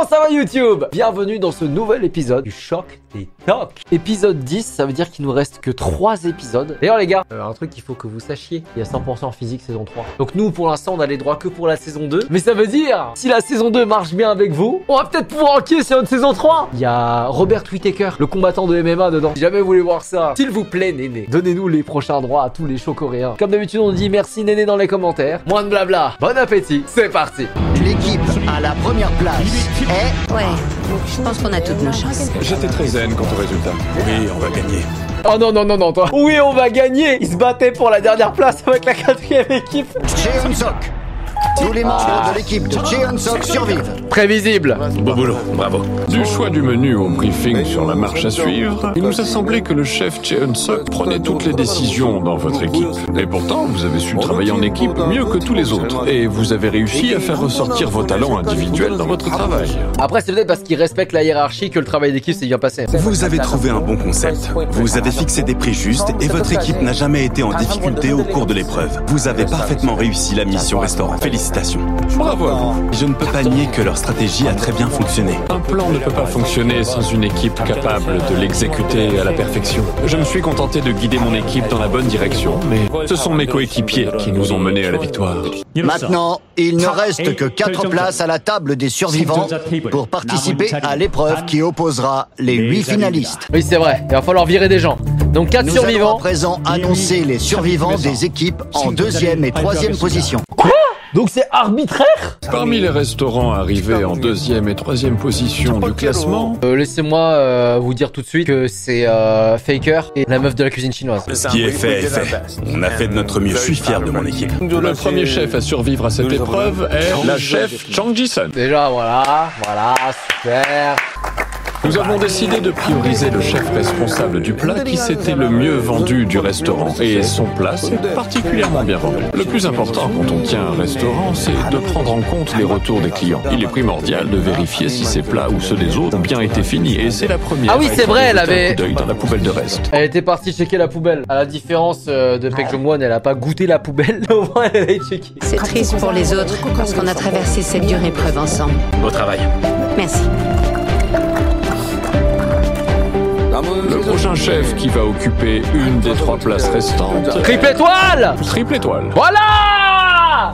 Comment ça va YouTube? Bienvenue dans ce nouvel épisode du Choc des Tocs. Épisode 10, ça veut dire qu'il nous reste que 3 épisodes. D'ailleurs les gars, un truc qu'il faut que vous sachiez, il y a 100% en physique saison 3. Donc nous pour l'instant on a les droits que pour la saison 2. Mais ça veut dire, si la saison 2 marche bien avec vous, on va peut-être pouvoir enquiller sur une saison 3. Il y a Robert Whittaker, le combattant de MMA dedans. Si jamais vous voulez voir ça, s'il vous plaît Néné, donnez-nous les prochains droits à tous les shows coréens. Comme d'habitude on dit merci Néné dans les commentaires. Moins de blabla, bon appétit, c'est parti. L'équipe à la première place est... Ouais, je pense qu'on a toutes nos chances. J'étais très zen quant au résultat. Oui, on va gagner. Oh non, non, non, non, toi. Oui, on va gagner. Il se battait pour la dernière place avec la 4e équipe. Cheon-Sok. Tous les membres de l'équipe de Cheon-Sok survivent. Prévisible. Beau boulot, bravo. Du choix du menu au briefing sur la marche à suivre, il nous a semblé que le chef Cheon-Sok prenait toutes les décisions dans votre équipe. Et pourtant, vous avez su travailler en équipe mieux que tous les autres. Et vous avez réussi à faire ressortir vos talents individuels dans votre travail. Après, c'est peut-être parce qu'il respecte la hiérarchie que le travail d'équipe s'est bien passé. Vous avez trouvé un bon concept. Vous avez fixé des prix justes et votre équipe n'a jamais été en difficulté au cours de l'épreuve. Vous avez parfaitement réussi la mission restaurant. Félicitations. Bravo à vous. Je ne peux pas nier que leur stratégie a très bien fonctionné. Un plan ne peut pas fonctionner sans une équipe capable de l'exécuter à la perfection. Je me suis contenté de guider mon équipe dans la bonne direction, mais ce sont mes coéquipiers qui nous ont menés à la victoire. Maintenant, il ne reste que 4 places à la table des survivants pour participer à l'épreuve qui opposera les 8 finalistes. Oui, c'est vrai. Il va falloir virer des gens. Donc 4 Nous allons à survivants. présent annoncer les survivants des équipes en 2e et 3e position. Donc c'est arbitraire. Parmi les restaurants arrivés en 2e et 3e position du classement, Laissez-moi vous dire tout de suite que c'est Faker et la meuf de la cuisine chinoise. Ce qui est fait est fait. On a fait de notre mieux. Je suis fier de mon équipe. le premier chef à survivre à cette épreuve est la chef Chang Ji-sun. Déjà, voilà, super. Nous avons décidé de prioriser le chef responsable du plat qui s'était le mieux vendu du restaurant. Et son plat s'est particulièrement bien vendu. Le plus important quand on tient un restaurant, c'est de prendre en compte les retours des clients. Il est primordial de vérifier si ces plats ou ceux des autres ont bien été finis. Et c'est la première. Ah oui, c'est vrai, elle avait... un coup d'œil dans la poubelle de reste. Elle était partie checker la poubelle. À la différence de Baek Jong-won, elle a pas goûté la poubelle. Au moins, elle avait checké. C'est triste pour les autres parce qu'on a traversé cette dure épreuve ensemble. Beau travail. Merci. Le prochain chef qui va occuper une des 3 places restantes. Triple étoile. Triple étoile. Voilà.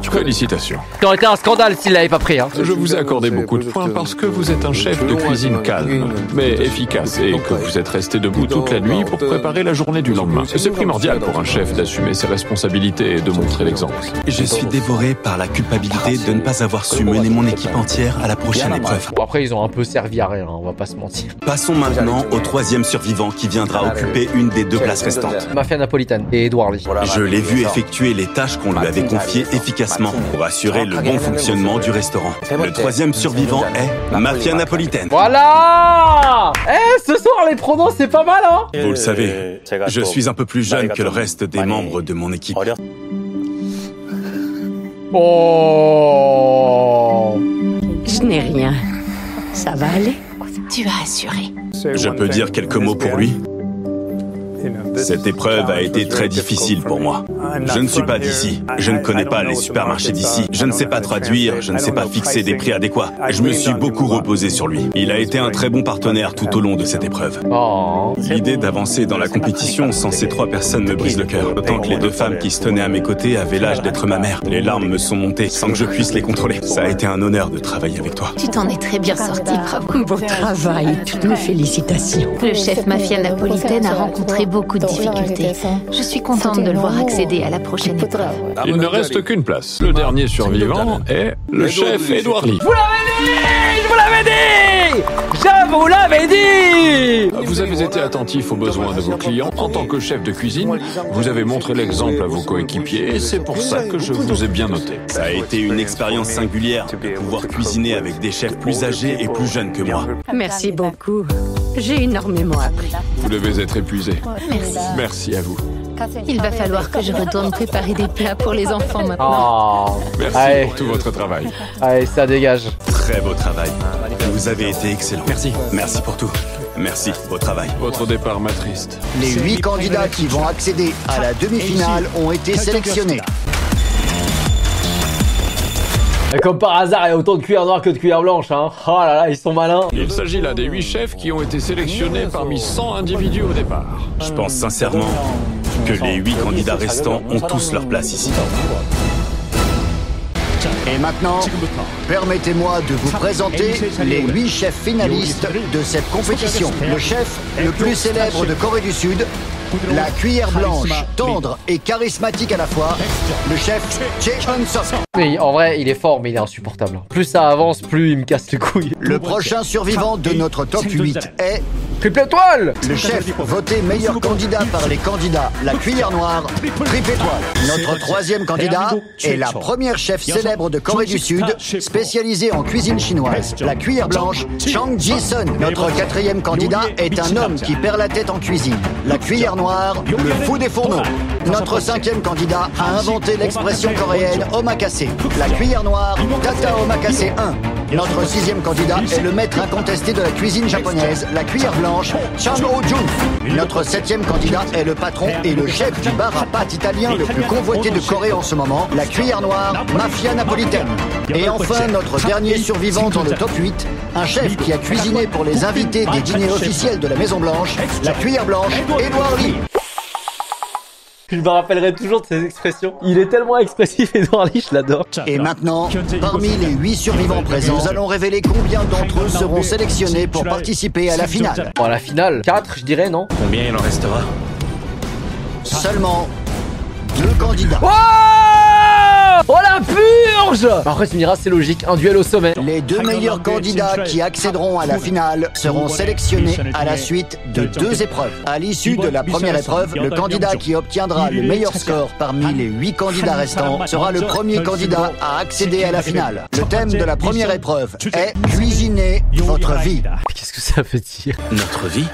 Félicitations. Ça aurait été un scandale s'il l'avait pas pris, hein. Je vous ai accordé beaucoup de points parce que vous êtes un chef de cuisine calme, mais efficace, et que vous êtes resté debout toute la nuit pour préparer la journée du lendemain. C'est primordial pour un chef d'assumer ses responsabilités et de montrer l'exemple. Je suis dévoré par la culpabilité de ne pas avoir su mener mon équipe entière à la prochaine épreuve. Bon, après, ils ont un peu servi à rien, hein, on va pas se mentir. Passons maintenant au 3e survivant qui viendra occuper une des 2 places restantes. Mafia napolitaine et Edouard Lee. Je l'ai vu effectuer les tâches qu'on lui avait confiées efficacement pour assurer le bon fonctionnement du restaurant. Le 3e survivant est Mafia napolitaine. Voilà. Ce soir, les pronoms, c'est pas mal, hein. Vous le savez, je suis un peu plus jeune que le reste des membres de mon équipe. Oh. Je n'ai rien. Ça va aller? Tu as assuré. Je peux dire quelques mots pour lui? Cette épreuve a été très difficile pour moi. Je ne suis pas d'ici. Je ne connais pas les supermarchés d'ici. Je ne sais pas traduire. Je ne sais pas fixer des prix adéquats. Je me suis beaucoup reposé sur lui. Il a été un très bon partenaire tout au long de cette épreuve. Oh. L'idée d'avancer dans la compétition sans ces 3 personnes me brise le cœur. D'autant que les 2 femmes qui se tenaient à mes côtés avaient l'âge d'être ma mère. Les larmes me sont montées sans que je puisse les contrôler. Ça a été un honneur de travailler avec toi. Tu t'en es très bien sorti, bravo. Beau travail, toutes mes félicitations. Le chef mafia napolitaine a rencontré beaucoup de difficultés. Je suis contente de le voir accéder à la prochaine épreuve. Il ne reste qu'une place. Le dernier survivant est le chef Edouard Lee. Vous l'avez dit. Je vous l'avais dit. Je vous l'avais dit. Vous avez été attentif aux besoins de vos clients. En tant que chef de cuisine, vous avez montré l'exemple à vos coéquipiers et c'est pour ça que je vous ai bien noté. Ça a été une expérience singulière de pouvoir cuisiner avec des chefs plus âgés et plus jeunes que moi. Merci beaucoup. J'ai énormément appris. Vous devez être épuisé. Merci. Merci à vous. Il va falloir que je retourne préparer des plats pour les enfants maintenant. Oh. Merci Allez. pour tout votre travail. Allez, ça dégage. Très beau travail. Vous avez été excellent. Merci. Merci pour tout. Merci. Beau travail. Votre départ m'attriste. Les 8 candidats qui vont accéder à la demi-finale ont été sélectionnés. Et comme par hasard, il y a autant de cuillères noires que de cuillères blanches, hein. Oh là là, ils sont malins. Il s'agit là des 8 chefs qui ont été sélectionnés parmi 100 individus au départ. Je pense sincèrement que les 8 candidats restants ont tous leur place ici. Et maintenant, permettez-moi de vous présenter les 8 chefs finalistes de cette compétition. Le chef le plus célèbre de Corée du Sud, la cuillère blanche, tendre et charismatique à la fois, le chef Cheon-sok. Mais en vrai, il est fort, mais il est insupportable. Plus ça avance, plus il me casse les couilles. Le prochain survivant de notre top 8 est Triple étoile. le chef voté meilleur candidat par les candidats, la cuillère noire, triple étoile. Notre troisième candidat est la première chef célèbre de Corée du Sud, spécialisée en cuisine chinoise, la cuillère blanche, Chang Ji-sun. Notre quatrième candidat est un homme qui perd la tête en cuisine, la cuillère noire, le fou des fourneaux. Notre cinquième candidat a inventé l'expression coréenne omakase, la cuillère noire, Tata Omakase 1. Notre sixième candidat est le maître incontesté de la cuisine japonaise, la cuillère blanche, Chan Ho-jun. Notre septième candidat est le patron et le chef du bar à pâtes italien le plus convoité de Corée en ce moment, la cuillère noire, Mafia Napolitaine. Et enfin, notre dernier survivant dans le top 8, un chef qui a cuisiné pour les invités des dîners officiels de la Maison Blanche, la cuillère blanche, Edouard Lee. Je me rappellerai toujours de ces expressions. Il est tellement expressif, Edouard Lee, je l'adore. Et maintenant, parmi les 8 survivants présents, nous allons révéler combien d'entre eux seront sélectionnés pour participer à la finale. Bon, à la finale, 4, je dirais, non? Combien il en restera? Seulement 2 candidats. Oh la purge! Après, tu me diras, c'est logique, un duel au sommet. Les 2 meilleurs candidats qui accéderont à la finale seront sélectionnés à la suite de 2 épreuves. À l'issue de la première épreuve, le candidat qui obtiendra le meilleur score parmi les 8 candidats restants sera le premier candidat à accéder à la finale. Le thème de la première épreuve est « Cuisiner votre vie ». Qu'est-ce que ça veut dire? Notre vie?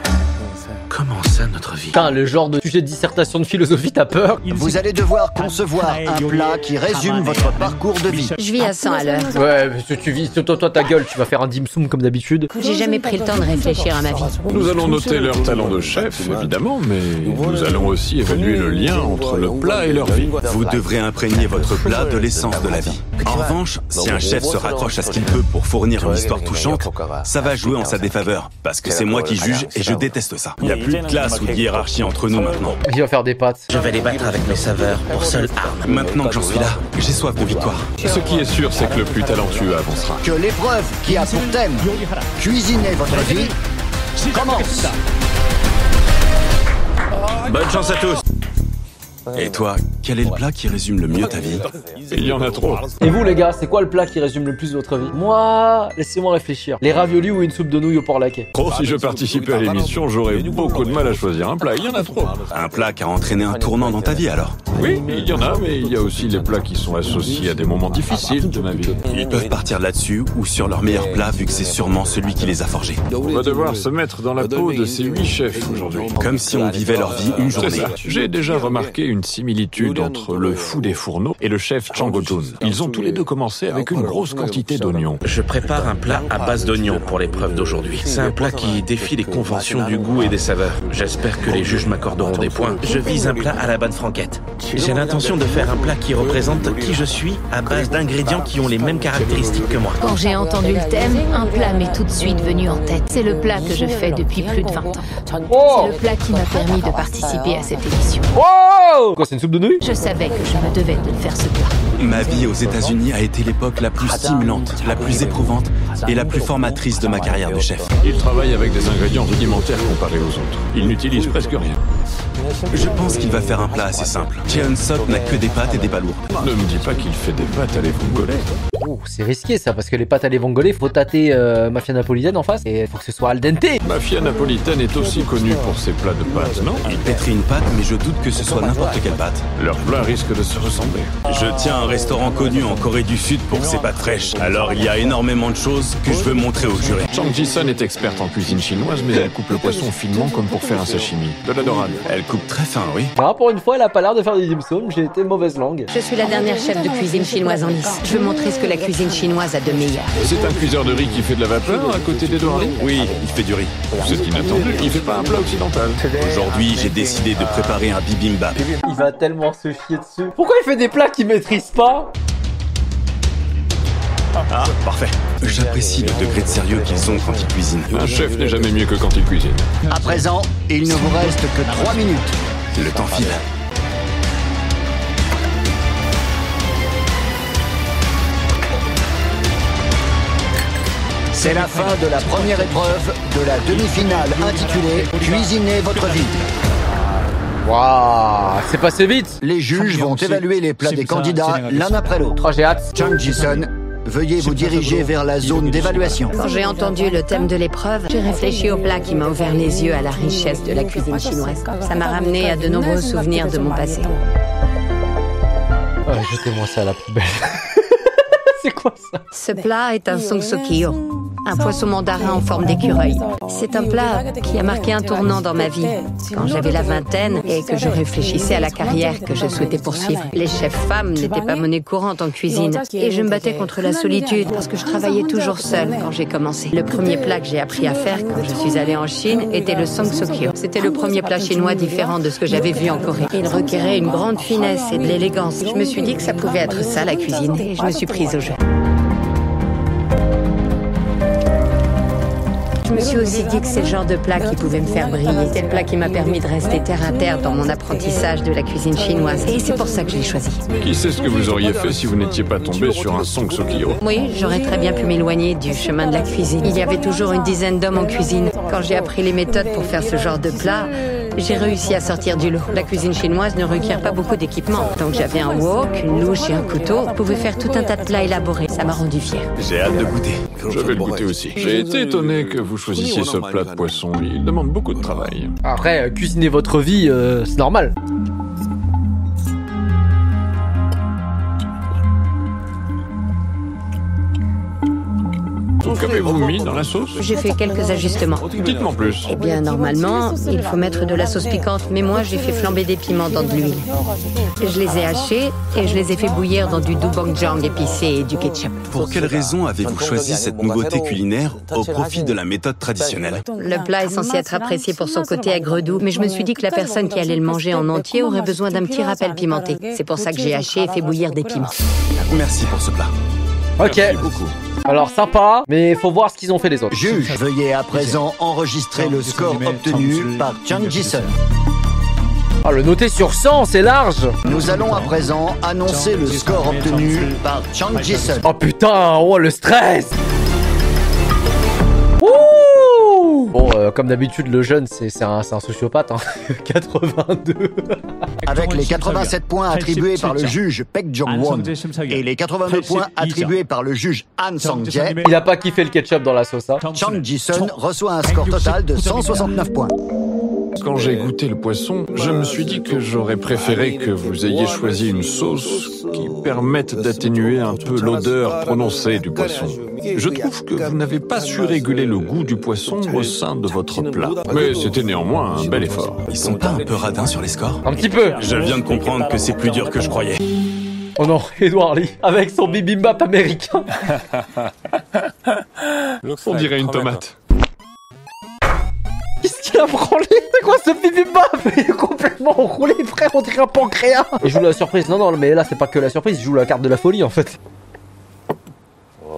Comment ça, notre vie? Putain, le genre de sujet de dissertation de philosophie, t'as peur? Vous allez devoir concevoir un plat qui résume votre parcours de vie. Je vis à 100 à l'heure. Ouais, parce que tu vis, toi, ta gueule, tu vas faire un dim sum comme d'habitude. J'ai jamais pris le temps de réfléchir à ma vie. Nous allons noter leur talent de chef, évidemment, mais nous allons aussi évaluer le lien entre le plat et leur vie. Vous devrez imprégner votre plat de l'essence de la vie. En revanche, si un chef se raccroche à ce qu'il peut pour fournir une histoire touchante, ça va jouer en sa défaveur, parce que c'est moi qui juge et je déteste ça. Il n'y a plus de classe ou de hiérarchie entre nous maintenant. Il va faire des pâtes. Je vais les battre avec mes saveurs pour seule arme. Maintenant que j'en suis là, j'ai soif de victoire. Ce qui est sûr, c'est que le plus talentueux avancera. Que l'épreuve qui a pour thème « Cuisiner votre vie » commence. Bonne chance à tous. Et toi, quel est le plat qui résume le mieux ta vie? Il y en a trop. Et vous, les gars, c'est quoi le plat qui résume le plus votre vie? Moi, laissez-moi réfléchir. Les raviolis ou une soupe de nouilles au porc laquais? Oh, si je participais à l'émission, j'aurais beaucoup de mal à choisir un plat. Il y en a trop. Un plat qui a entraîné un tournant dans ta vie alors? Oui, il y en a, mais il y a aussi les plats qui sont associés à des moments difficiles de ma vie. Ils peuvent partir là-dessus ou sur leur meilleur plat vu que c'est sûrement celui qui les a forgés. On va devoir se mettre dans la peau de ces 8 chefs aujourd'hui. Comme si on vivait leur vie une C'est journée. ça. J'ai déjà remarqué une similitude entre le fou des fourneaux et le chef Chang Ho-jun. Ils ont tous les deux commencé avec une grosse quantité d'oignons. Je prépare un plat à base d'oignons pour l'épreuve d'aujourd'hui. C'est un plat qui défie les conventions du goût et des saveurs. J'espère que les juges m'accorderont des points. Je vise un plat à la bonne franquette. J'ai l'intention de faire un plat qui représente qui je suis à base d'ingrédients qui ont les mêmes caractéristiques que moi. Quand j'ai entendu le thème, un plat m'est tout de suite venu en tête. C'est le plat que je fais depuis plus de 20 ans. C'est le plat qui m'a permis de participer à cette émission. Oh! Quoi, c'est une soupe de nouilles? Je savais que je me devais de faire ce plat. Ma vie aux États-Unis a été l'époque la plus stimulante, la plus éprouvante et la plus formatrice de ma carrière de chef. Il travaille avec des ingrédients rudimentaires comparés aux autres. Il n'utilise presque rien. Je pense qu'il va faire un plat assez simple. Cheon-sok n'a que des pâtes et des balourdes. Ne me dis pas qu'il fait des pâtes à l'évongolais. Oh, c'est risqué ça, parce que les pâtes à l'évongolais, faut tâter Mafia Napolitaine en face et faut que ce soit al dente. Mafia Napolitaine est aussi connue pour ses plats de pâtes, non? Il pétrit une pâte, mais je doute que ce soit n'importe quelle pâte. Leurs plats risquent de se ressembler. Je tiens un restaurant connu en Corée du Sud pour ses pâtes fraîches. Alors il y a énormément de choses que je veux montrer aux jurés. Chang Ji-sun est experte en cuisine chinoise, mais elle coupe le poisson finement comme pour faire un sashimi. De la dorade. Elle coupe très fin, oui. Bah, pour une fois, elle a pas l'air de faire des dim sum, j'ai été mauvaise langue. Je suis la dernière chef de cuisine chinoise en lice. Je veux montrer ce que la cuisine chinoise a de meilleur. C'est un cuiseur de riz qui fait de la vapeur à côté d'Edouard Lee? Oui, il fait du riz. C'est inattendu, il fait pas un plat occidental. Aujourd'hui, j'ai décidé de préparer un bibimbap. Il va tellement se chier dessus. Pourquoi il fait des plats qu'il maîtrise pas? Ah, parfait. J'apprécie le degré de sérieux qu'ils ont quand ils cuisinent. Un chef n'est jamais mieux que quand il cuisine. À présent, il ne vous reste que 3 minutes. Le temps file. C'est la fin de la première épreuve de la demi-finale intitulée « Cuisinez votre vie ». Waouh, c'est passé vite. Les juges vont évaluer les plats des candidats l'un après l'autre. Oh, j'ai hâte. Chung Ji-sun, veuillez vous diriger vers la zone d'évaluation. Quand j'ai entendu le thème de l'épreuve, j'ai réfléchi au plat qui m'a ouvert les yeux à la richesse de la cuisine chinoise. Ça m'a ramené à de nombreux souvenirs de mon passé. Ouais, jetez-moi ça à la poubelle. C'est quoi ça? Ce plat est un song sokyo, un poisson mandarin en forme d'écureuil. C'est un plat qui a marqué un tournant dans ma vie. Quand j'avais la vingtaine et que je réfléchissais à la carrière que je souhaitais poursuivre, les chefs femmes n'étaient pas monnaie courante en cuisine. Et je me battais contre la solitude parce que je travaillais toujours seule quand j'ai commencé. Le premier plat que j'ai appris à faire quand je suis allée en Chine était le song sokyo. C'était le premier plat chinois différent de ce que j'avais vu en Corée. Il requérait une grande finesse et de l'élégance. Je me suis dit que ça pouvait être ça la cuisine et je me suis prise au jeu. Je me suis aussi dit que c'est le genre de plat qui pouvait me faire briller. C'est le plat qui m'a permis de rester terre à terre dans mon apprentissage de la cuisine chinoise. Et c'est pour ça que je l'ai choisi. Qui sait ce que vous auriez fait si vous n'étiez pas tombé sur un song sokyo? Oui, j'aurais très bien pu m'éloigner du chemin de la cuisine. Il y avait toujours une dizaine d'hommes en cuisine. Quand j'ai appris les méthodes pour faire ce genre de plat, j'ai réussi à sortir du lot. La cuisine chinoise ne requiert pas beaucoup d'équipement. Donc j'avais un wok, une louche et un couteau. Je pouvais faire tout un tas de plats élaborés. Ça m'a rendu fière. J'ai hâte de goûter. Je vais le goûter aussi. J'ai été étonné que vous choisissiez ce plat de poisson. Il demande beaucoup de travail. Après, cuisiner votre vie, c'est normal. Qu'avez-vous mis dans la sauce? J'ai fait quelques ajustements. Dites-moi plus. Eh bien, normalement, il faut mettre de la sauce piquante, mais moi, j'ai fait flamber des piments dans de l'huile. Je les ai hachés et je les ai fait bouillir dans du doubangjiang épicé et du ketchup. Pour quelle raison avez-vous choisi cette nouveauté culinaire au profit de la méthode traditionnelle? Le plat est censé être apprécié pour son côté aigre-doux, mais je me suis dit que la personne qui allait le manger en entier aurait besoin d'un petit rappel pimenté. C'est pour ça que j'ai haché et fait bouillir des piments. Merci pour ce plat. Ok. Merci beaucoup. Alors sympa, mais il faut voir ce qu'ils ont fait les autres. Juge, veuillez à présent enregistrer le score obtenu par Chung Ji-sun. Ah, le noter sur 100, c'est large. Nous allons à présent annoncer le score obtenu par Chung Ji-sun. Oh putain, oh le stress. Ouh. Bon, comme d'habitude, le jeune, c'est un sociopathe, hein. 82. Avec les 87 points attribués par le juge Pek Jong-won et les 82 points attribués par le juge Han Sang-jae, Il a pas kiffé le ketchup dans la sauce, hein. Chung Ji-sun reçoit un score total de 169 points. Quand j'ai goûté le poisson, je me suis dit que j'aurais préféré que vous ayez choisi une sauce qui permette d'atténuer un peu l'odeur prononcée du poisson. Je trouve que vous n'avez pas su réguler le goût du poisson au sein de votre plat. Mais c'était néanmoins un bel effort. Ils sont pas un peu radins sur les scores? Un petit peu. Je viens de comprendre que c'est plus dur que je croyais. Oh non, Edouard Lee, avec son bibimbap américain. On dirait une tomate. Qu'est-ce qu'il a branlé? C'est quoi ce bibimbap? Il est complètement enroulé, frère, on dirait un pancréas. Et je joue la surprise. Non, non, mais là, c'est pas que la surprise, je joue la carte de la folie, en fait.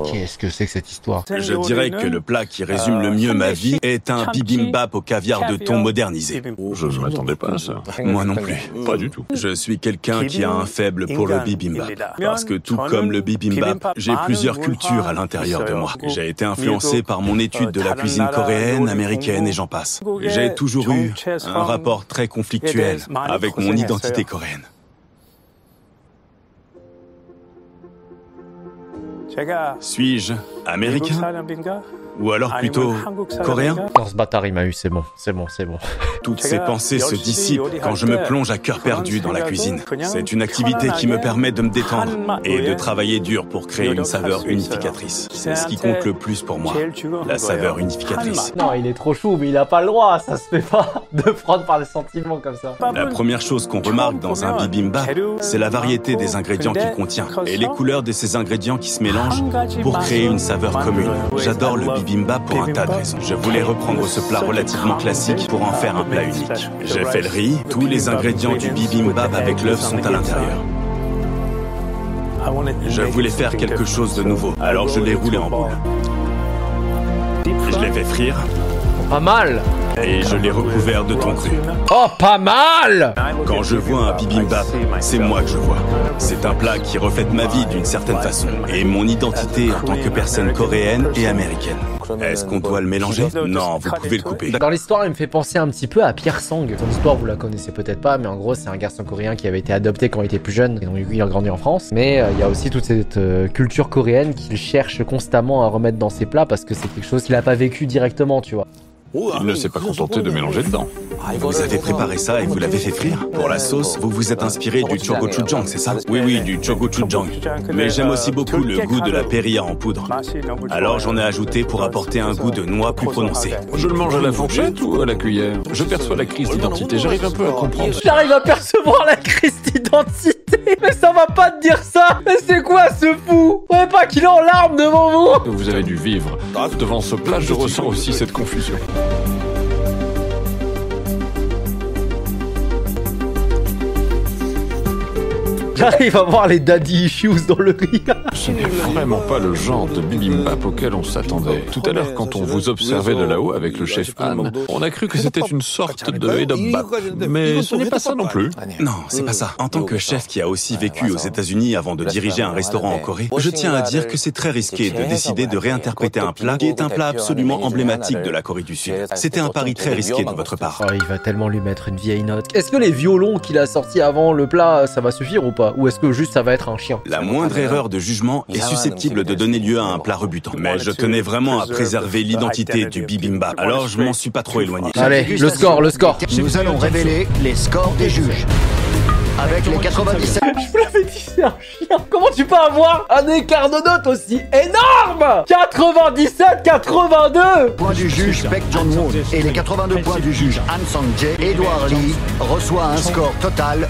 Qu'est-ce que c'est que cette histoire? Je dirais que le plat qui résume le mieux ma vie est un bibimbap au caviar de thon modernisé. Je ne m'attendais pas à ça. Moi non plus. Pas du tout. Je suis quelqu'un qui a un faible pour le bibimbap. Parce que tout comme le bibimbap, j'ai plusieurs cultures à l'intérieur de moi. J'ai été influencé par mon étude de la cuisine coréenne, américaine et j'en passe. J'ai toujours eu un rapport très conflictuel avec mon identité coréenne. Suis-je américain? Ou alors plutôt coréen? Non, ce bâtard, il m'a eu, c'est bon, c'est bon, c'est bon. Toutes ces pensées se dissipent quand je me plonge à cœur perdu dans la cuisine. C'est une activité qui me permet de me détendre et de travailler dur pour créer une saveur unificatrice. C'est ce qui compte le plus pour moi, la saveur unificatrice. Non, il est trop chou, mais il a pas le droit, ça se fait pas de prendre par des sentiments comme ça. La première chose qu'on remarque dans un bibimbap, c'est la variété des ingrédients qu'il contient et les couleurs de ces ingrédients qui se mélangent pour créer une saveur commune. J'adore le bibimbap pour un tas de raisons. Je voulais reprendre ce plat relativement classique pour en faire un plat unique. J'ai fait le riz, tous les ingrédients du bibimbap avec l'œuf sont à l'intérieur. Je voulais faire quelque chose de nouveau, alors je l'ai roulé en boule. Je l'ai fait frire Pas mal. et je l'ai recouvert de thon cru. Oh, pas mal. Quand je vois un bibimbap, c'est moi que je vois. C'est un plat qui reflète ma vie d'une certaine façon et mon identité en tant que personne coréenne et américaine. Est-ce qu'on doit le mélanger? Non, vous pouvez le couper. Dans l'histoire, il me fait penser un petit peu à Pierre Sang. Son histoire, vous la connaissez peut-être pas, mais en gros, c'est un garçon coréen qui avait été adopté quand il était plus jeune, et donc il a grandi en France. Mais il y a aussi toute cette culture coréenne qu'il cherche constamment à remettre dans ses plats parce que c'est quelque chose qu'il a pas vécu directement, tu vois. Il ne s'est pas contenté de mélanger dedans. Vous avez préparé ça et vous l'avez fait frire? Pour la sauce, vous vous êtes inspiré du chogochujang, c'est ça? Oui, du chogochujang. Mais j'aime aussi beaucoup le goût de la périlla en poudre. Alors j'en ai ajouté pour apporter un goût de noix plus prononcé. Je le mange à la fourchette ou à la cuillère? Je perçois la crise d'identité, j'arrive un peu à comprendre. J'arrive à percevoir la crise d'identité. Mais ça va pas te dire ça. Mais c'est quoi ce fou? Vous voyez pas qu'il est en larmes devant vous? Vous avez dû vivre. Devant ce plat, je ressens aussi cette confusion. J'arrive à voir les daddy issues dans le riz. Ce n'est vraiment pas le genre de bibimbap auquel on s'attendait. Tout à l'heure, quand on vous observait de là-haut avec le chef Han, on a cru que c'était une sorte de hedopbap. Mais ce n'est pas ça non plus. Non, c'est pas ça. En tant que chef qui a aussi vécu aux États-Unis avant de diriger un restaurant en Corée, je tiens à dire que c'est très risqué de décider de réinterpréter un plat qui est un plat absolument emblématique de la Corée du Sud. C'était un pari très risqué de votre part. Oh, il va tellement lui mettre une vieille note. Est-ce que les violons qu'il a sortis avant le plat, ça va suffire ou pas? Ou est-ce que juste ça va être un chien? La moindre erreur de jugement est susceptible de donner lieu à un plat rebutant. Mais je tenais vraiment à préserver l'identité du bibimbap, alors je m'en suis pas trop éloigné. Allez, le score. Nous allons révéler les scores des juges. Avec les 97 Je vous l'avais dit, c'est un chien. Comment tu peux avoir un écart de notes aussi énorme? 97-82. points du juge Baek Jong-won et les 82 points du juge Han Sang-jae, Edouard Lee reçoit un score total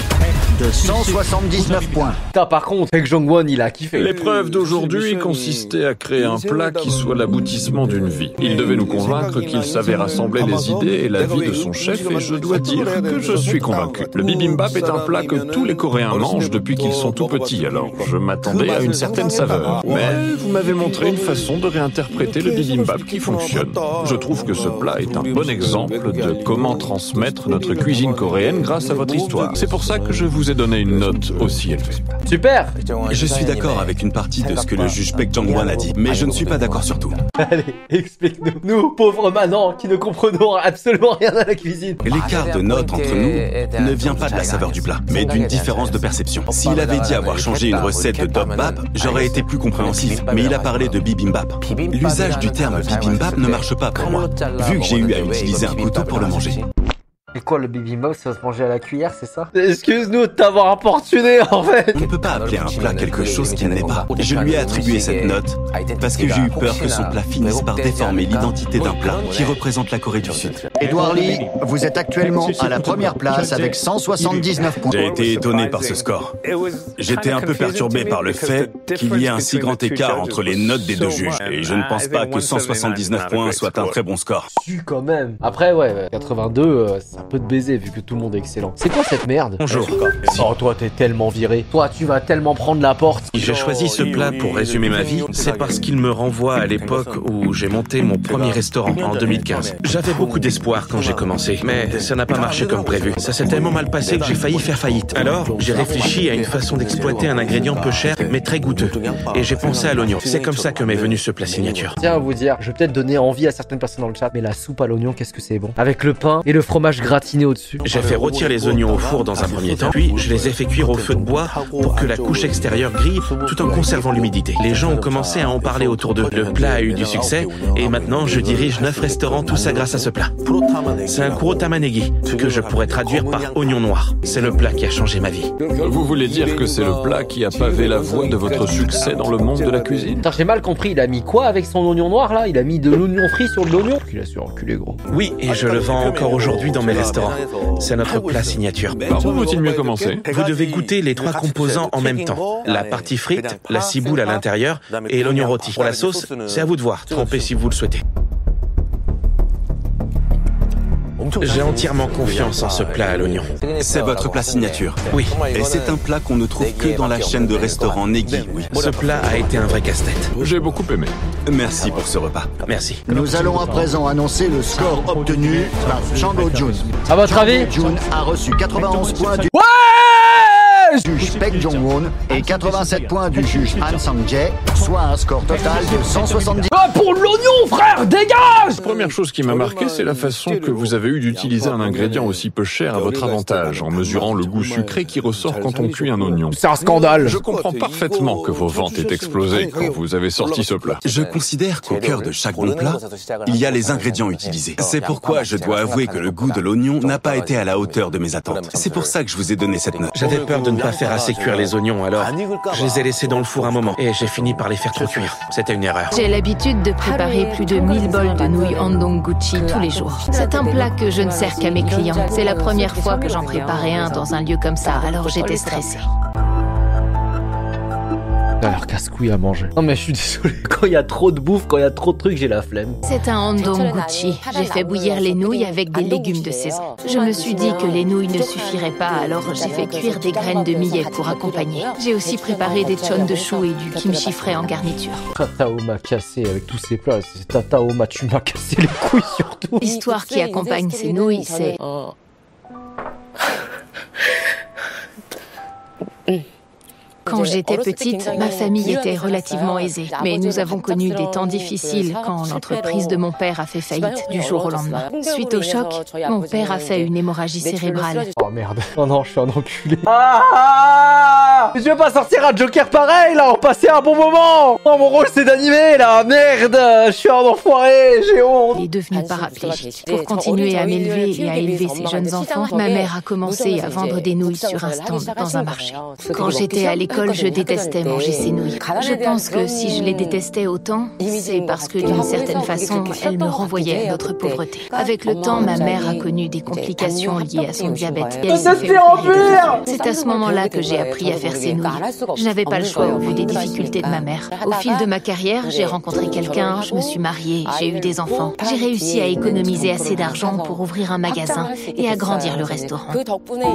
de 179 points. Putain, par contre, Baek Jong-won, il a kiffé. L'épreuve d'aujourd'hui consistait à créer un plat qui soit l'aboutissement d'une vie. Il devait nous convaincre qu'il savait rassembler les idées et la vie de son chef, et je dois dire que je suis convaincu. Le bibimbap est un plat que tous les Coréens mangent depuis qu'ils sont tout petits, alors je m'attendais à une certaine saveur. Mais vous m'avez montré une façon de réinterpréter le bibimbap qui fonctionne. Je trouve que ce plat est un bon exemple de comment transmettre notre cuisine coréenne grâce à votre histoire. C'est pour ça que je vous ai donné une note aussi élevée. Super. Je suis d'accord avec une partie de ce que le juge Baek Jong-won a dit, mais je ne suis pas d'accord sur tout. Allez, explique-nous. Nous, pauvres manants, qui ne comprenons absolument rien à la cuisine. L'écart de notes entre nous ne vient pas de la saveur du plat, mais d'une différence de perception. S'il avait dit avoir changé une recette de Dokbap, j'aurais été plus compréhensif, mais il a parlé de bibimbap. L'usage du terme bibimbap ne marche pas pour moi, vu que j'ai eu à utiliser un couteau pour le manger. Et quoi, le bibimbap, ça se mangeait à la cuillère, c'est ça? Excuse-nous de t'avoir importuné, en fait. On ne peut pas appeler un plat quelque chose qui ne l'est pas. Je lui ai attribué cette note parce que j'ai eu peur que son plat finisse par déformer l'identité d'un plat qui représente la Corée du Sud. Edouard Lee, vous êtes actuellement à la première place avec 179 points. J'ai été étonné par ce score. J'étais un peu perturbé par le fait qu'il y ait un si grand écart entre les notes des deux juges. Et je ne pense pas que 179 points soit un très bon score. Si, quand même. Après, ouais, 82, c'est un peu de baiser vu que tout le monde est excellent. C'est quoi cette merde? Bonjour. Oh, toi, t'es tellement viré. Toi, tu vas tellement prendre la porte. Si j'ai choisi ce plat pour résumer ma vie, c'est parce qu'il me renvoie à l'époque où j'ai monté mon premier restaurant en 2015. J'avais beaucoup d'espoir quand j'ai commencé, mais ça n'a pas marché comme prévu. Ça s'est tellement mal passé que j'ai failli faire faillite. Alors, j'ai réfléchi à une façon d'exploiter un ingrédient peu cher, mais très goûteux. Et j'ai pensé à l'oignon. C'est comme ça que m'est venu ce plat signature. Tiens à vous dire, je vais peut-être donner envie à certaines personnes dans le chat, mais la soupe à l'oignon, qu'est-ce que c'est bon? Avec le pain et le fromage gratiné au-dessus. J'ai fait rôtir les oignons au four dans un premier temps, puis je les ai fait cuire au feu de bois pour que la couche extérieure grille tout en conservant l'humidité. Les gens ont commencé à en parler autour d'eux. Le plat a eu du succès et maintenant je dirige 9 restaurants, tout ça grâce à ce plat. C'est un kuro tamanegi que je pourrais traduire par oignon noir. C'est le plat qui a changé ma vie. Vous voulez dire que c'est le plat qui a pavé la voie de votre succès dans le monde de la cuisine? Attends, j'ai mal compris, il a mis quoi avec son oignon noir là? Il a mis de l'oignon frit sur de l'oignon? Il a su enculer gros. Oui, et je le vends encore aujourd'hui dans mes restaurants. C'est notre plat signature. Par où vaut-il mieux commencer? Vous devez goûter les 3 composants en même temps. La partie frite, la ciboule à l'intérieur et l'oignon rôti. Pour la sauce, c'est à vous de voir. Trempez si vous le souhaitez. J'ai entièrement confiance en ce plat à l'oignon. C'est votre plat signature. Oui. Et c'est un plat qu'on ne trouve que dans la chaîne de restaurants Negi, oui. Ce plat a été un vrai casse-tête. J'ai beaucoup aimé. Merci pour ce repas. Merci. Nous allons à présent annoncer le score obtenu par Chang Ho-jun. À votre avis? Jun a reçu 91 points du juge Baek Jong-won et 87 points du juge Han Sang-jae, soit un score total de 170. Ah, pour l'oignon, frère, dégage! La première chose qui m'a marqué, c'est la façon que vous avez eu d'utiliser un ingrédient aussi peu cher à votre avantage, en mesurant le goût sucré qui ressort quand on cuit un oignon. C'est un scandale. Je comprends parfaitement que vos ventes aient explosé quand vous avez sorti ce plat. Je considère qu'au cœur de chaque bon plat, il y a les ingrédients utilisés. C'est pourquoi je dois avouer que le goût de l'oignon n'a pas été à la hauteur de mes attentes. C'est pour ça que je vous ai donné cette note. J'avais peur de ne pas faire assez cuire les oignons, alors je les ai laissés dans le four un moment et j'ai fini par les faire trop cuire. C'était une erreur. J'ai l'habitude de préparer plus de 1000 bols de nouilles Andongguchi tous les jours. C'est un plat que je ne sers qu'à mes clients. C'est la première fois que j'en préparais un dans un lieu comme ça, alors j'étais stressée. Ça a l'air casse-couille à manger. Non mais je suis désolé, quand il y a trop de bouffe, quand il y a trop de trucs, j'ai la flemme. C'est un Andongguchi. J'ai fait bouillir les nouilles avec des légumes de saison. Je me suis dit que les nouilles ne suffiraient pas, alors j'ai fait cuire des graines de millet pour accompagner. J'ai aussi préparé des chon de chou et du kimchi frais en garniture. Tata Oma cassé avec tous ces plats, c'est Tata Oma, tu m'as cassé les couilles surtout. L'histoire qui accompagne ces nouilles, c'est... Quand j'étais petite, ma famille était relativement aisée. Mais nous avons connu des temps difficiles quand l'entreprise de mon père a fait faillite du jour au lendemain. Suite au choc, mon père a fait une hémorragie cérébrale. Oh merde. Oh non, je suis un enculé. Ah! Je vais pas sortir un Joker pareil là, on passait un bon moment. Oh, mon rôle c'est d'animer là. Merde, je suis un enfoiré, j'ai honte. Il est devenu paraplégique. Pour continuer à m'élever et à élever ces jeunes enfants, ma mère a commencé à vendre des nouilles sur un stand dans un marché. Quand j'étais à l'école, je détestais manger ces nouilles. Je pense que si je les détestais autant, c'est parce que d'une certaine façon, elles me renvoyaient à notre pauvreté. Avec le temps, ma mère a connu des complications liées à son diabète. Et elle s'est fait opérer. C'est à ce moment-là que j'ai appris à faire ces nouilles. Je n'avais pas le choix au vu des difficultés de ma mère. Au fil de ma carrière, j'ai rencontré quelqu'un, je me suis mariée, j'ai eu des enfants. J'ai réussi à économiser assez d'argent pour ouvrir un magasin et agrandir le restaurant.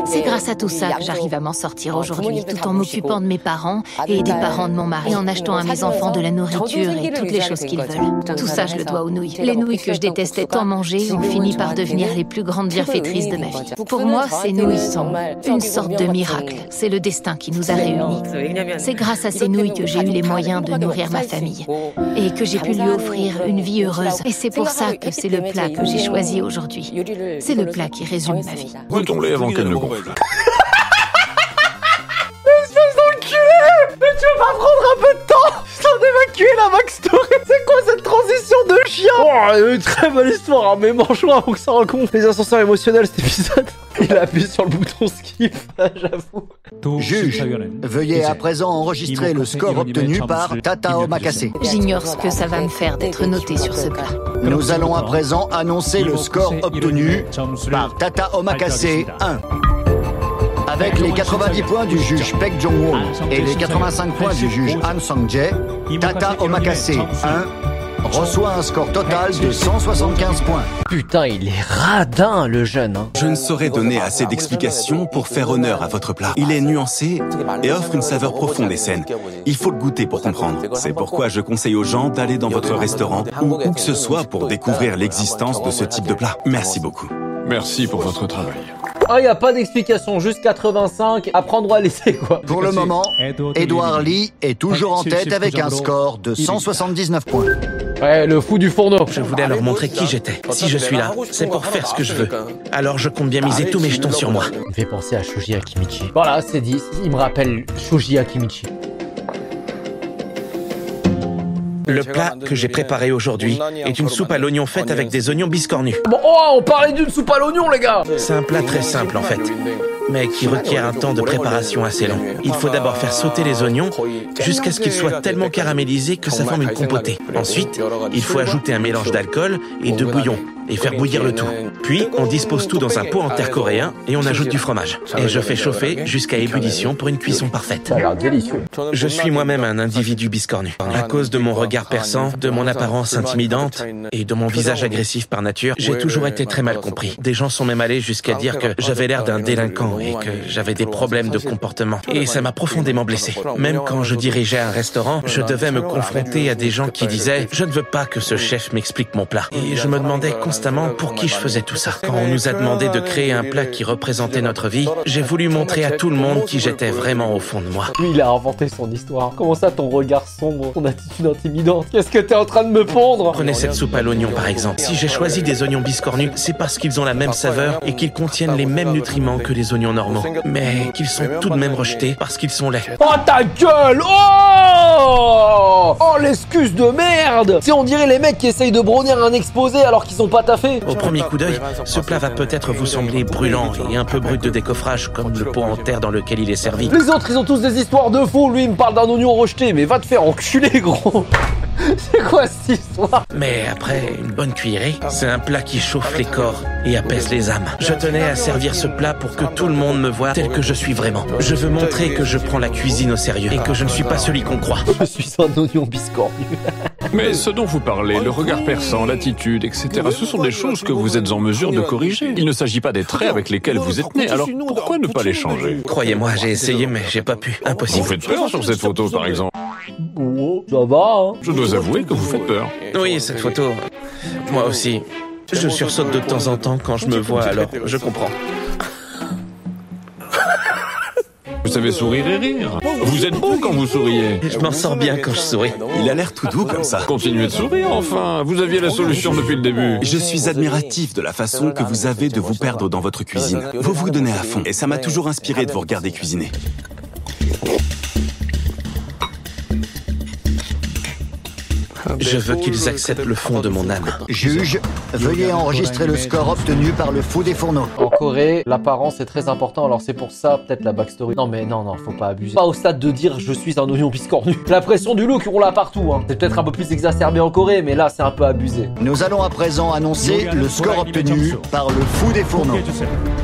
C'est grâce à tout ça que j'arrive à m'en sortir aujourd'hui, tout en m'occupant de mes parents et des parents de mon mari, et en achetant à mes enfants de la nourriture et toutes les choses qu'ils veulent. Tout ça, je le dois aux nouilles. Les nouilles que je détestais tant manger ont fini par devenir les plus grandes bienfaitrices de ma vie. Pour moi, ces nouilles sont une sorte de miracle. C'est le destin qui nous a réunis. C'est grâce à ces nouilles que j'ai eu les moyens de nourrir ma famille et que j'ai pu lui offrir une vie heureuse. Et c'est pour ça que c'est le plat que j'ai choisi aujourd'hui. C'est le plat qui résume ma vie. Goûtons-les avant qu'elle ne gonfle. Mais tu veux pas prendre un peu de temps sans d'évacuer la backstory? C'est quoi cette transition de chien? Oh, une très belle histoire, hein, mais mange-moi avant que ça rencontre. Les ascenseurs émotionnels cet épisode. Il a appuyé sur le bouton skip, j'avoue. Juge, veuillez à présent enregistrer le score obtenu par Tata Omakase. J'ignore ce que ça va me faire d'être noté sur ce plat. Nous allons à présent annoncer le score obtenu par Tata Omakase 1. Avec les 90 points du juge Baek Jong-won et les 85 points du juge Han Sang-jae, Tata Omakase 1 reçoit un score total de 175 points. Putain, il est radin, le jeune. Hein. Je ne saurais donner assez d'explications pour faire honneur à votre plat. Il est nuancé et offre une saveur profonde et saine. Il faut le goûter pour comprendre. C'est pourquoi je conseille aux gens d'aller dans votre restaurant ou où que ce soit pour découvrir l'existence de ce type de plat. Merci beaucoup. Merci pour votre travail. Ah, il n'y a pas d'explication, juste 85, apprendre à laisser quoi. Pour le moment, Edouard Lee est toujours en tête avec un score de 179 points. Ouais, le fou du fourneau. Je voulais leur montrer qui j'étais. Si je suis là, c'est pour faire ce que je veux. Alors je compte bien miser tous mes jetons sur moi. Il me fait penser à Shoji Akimichi. Voilà, c'est dit, il me rappelle Shoji Akimichi. Le plat que j'ai préparé aujourd'hui est une soupe à l'oignon faite avec des oignons biscornus. Bon, oh, on parlait d'une soupe à l'oignon, les gars. C'est un plat très simple en fait, mais qui requiert un temps de préparation assez long. Il faut d'abord faire sauter les oignons jusqu'à ce qu'ils soient tellement caramélisés que ça forme une compotée. Ensuite, il faut ajouter un mélange d'alcool et de bouillon et faire bouillir le tout. Puis, on dispose tout dans un pot en terre coréen et on ajoute du fromage. Et je fais chauffer jusqu'à ébullition pour une cuisson parfaite. Ça a l'air délicieux. Je suis moi-même un individu biscornu. À cause de mon regard perçant, de mon apparence intimidante et de mon visage agressif par nature, j'ai toujours été très mal compris. Des gens sont même allés jusqu'à dire que j'avais l'air d'un délinquant et que j'avais des problèmes de comportement. Et ça m'a profondément blessé. Même quand je dirigeais un restaurant, je devais me confronter à des gens qui disaient « Je ne veux pas que ce chef m'explique mon plat ». Et je me demandais constamment pour qui je faisais tout ça. Quand on nous a demandé de créer un plat qui représentait notre vie, j'ai voulu montrer à tout le monde qui j'étais vraiment au fond de moi. Lui, il a inventé son histoire. Comment ça, ton regard sombre, ton attitude intimidante? Qu'est-ce que t'es en train de me pondre? Prenez cette soupe à l'oignon par exemple. Si j'ai choisi des oignons biscornus, c'est parce qu'ils ont la même saveur et qu'ils contiennent les mêmes nutriments que les oignons normaux. Mais qu'ils sont tout de même rejetés parce qu'ils sont laids. Oh ta gueule! Oh! Oh l'excuse de merde! C'est on dirait les mecs qui essayent de brownir un exposé alors qu'ils ont pas taffé. Au premier coup d'œil, ce plat va peut-être vous sembler brûlant et un peu brut de décoffrage comme le pot en terre dans lequel il est servi. Les autres ils ont tous des histoires de fous, lui il me parle d'un oignon rejeté, mais va te faire enculer gros! C'est quoi cette histoire? Mais après une bonne cuillerée, c'est un plat qui chauffe les corps et apaise les âmes. Je tenais à servir ce plat pour que tout le monde me voie tel que je suis vraiment. Je veux montrer que je prends la cuisine au sérieux et que je ne suis pas celui qu'on croit. Je suis un oignon biscornu. Mais ce dont vous parlez, le regard perçant, l'attitude, etc., ce sont des choses que vous êtes en mesure de corriger. Il ne s'agit pas des traits avec lesquels vous êtes né, alors pourquoi ne pas les changer? Croyez-moi, j'ai essayé mais j'ai pas pu. Impossible. Vous faites peur sur cette photo par exemple? Oh, ça va hein? Je dois avouer que vous faites peur. Oui, cette photo, moi aussi. Je sursaute de temps en temps quand je me vois, alors je comprends. Vous savez sourire et rire. Vous êtes beau quand vous souriez. Je m'en sors bien quand je souris. Il a l'air tout doux comme ça. Continuez de sourire enfin. Vous aviez la solution depuis le début. Je suis admiratif de la façon que vous avez de vous perdre dans votre cuisine. Vous vous donnez à fond et ça m'a toujours inspiré de vous regarder cuisiner. Je veux qu'ils acceptent le fond de mon âme. Juge, veuillez enregistrer le score obtenu par le fou des fourneaux. En Corée, l'apparence est très important, alors c'est pour ça peut-être la backstory. Non mais non, faut pas abuser. Pas au stade de dire je suis un oignon biscornu. La pression du look, on l'a partout hein. C'est peut-être un peu plus exacerbé en Corée, mais là c'est un peu abusé. Nous allons à présent annoncer le score obtenu par le fou des fourneaux.